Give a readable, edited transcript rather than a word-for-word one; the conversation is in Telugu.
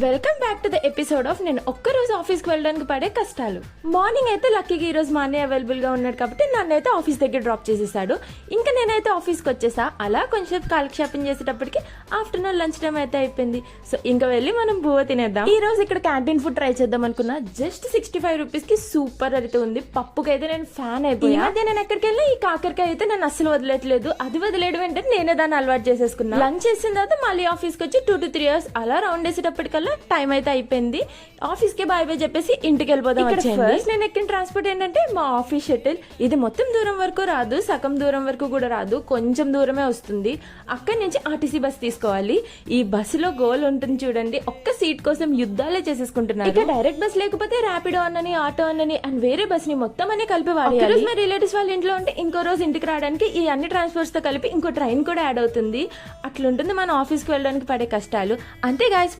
Welcome back to the episode of నేను ఒక్కరోజు ఆఫీస్కి వెళ్ళడానికి పడే కష్టాలు. మార్నింగ్ అయితే లక్కీగా ఈరోజు మా అన్నయ్య అవైలబుల్గా ఉన్నాడు కాబట్టి నన్ను అయితే ఆఫీస్ దగ్గర డ్రాప్ చేసేసాడు. ఇంకా నేనైతే ఆఫీస్కి వచ్చేసా. అలా కొంచెం కాలక్షేపం చేసేటప్పటికి ఆఫ్టర్నూన్ లంచ్ టైం అయితే అయిపోయింది. సో ఇంకా వెళ్ళి మనం బువ్వ తినేద్దాం. ఈ రోజు ఇక్కడ క్యాంటీన్ ఫుడ్ ట్రై చేద్దాం అనుకున్నా. జస్ట్ 65 రూపీస్కి సూపర్ అయితే ఉంది. పప్పుకి అయితే నేను ఫ్యాన్ అయిపోయా. అదే నేను ఎక్కడికి వెళ్ళి ఈ కాకరకాయ అయితే నేను అస్సలు వదిలేట్లేదు. అది వదిలేయడం ఏంటంటే నేనే దాన్ని అలవాటు చేసేసుకున్నా. లంచ్ చేసిన తర్వాత మళ్ళీ ఆఫీస్కి వచ్చి 2 to 3 hours అలా రౌండ్ వేసేటప్పటికల్లా టైం అయితే అయిపోయింది. ఆఫీస్ కి బాయ్ బాయ్ చెప్పేసి ఇంటికి వెళ్ళిపోదాం. ఫస్ట్ నేను ఎక్కిన ట్రాన్స్పోర్ట్ ఏంటంటే మా ఆఫీస్ షటిల్. ఇది మొత్తం దూరం వరకు రాదు, సగం దూరం వరకు కూడా రాదు, కొంచెం దూరమే వస్తుంది. అక్కడి నుంచి ఆర్టీసీ బస్ తీసుకోవాలి. ఈ బస్సులో గోల్ ఉంటుంది చూడండి, ఒక్క సీట్ కోసం యుద్ధాలే చేసేసుకుంటున్నారు. ఇక డైరెక్ట్ బస్ లేకపోతే ర్యాపిడో అన్నని, ఆటో అన్నని అండ్ వేరే బస్ ని మొత్తం అనే కలిపి వాడాలి. మా రిలేటివ్స్ వాళ్ళ ఇంట్లో ఉంటే ఇంకో రోజు ఇంటికి రావడానికి ఈ అన్ని ట్రాన్స్పోర్ట్స్ తో కలిపి ఇంకో ట్రైన్ కూడా యాడ్ అవుతుంది. అట్లుంటుంది మన ఆఫీస్ కి వెళ్ళడానికి పడే కష్టాలు. అంతే గాయ్స్.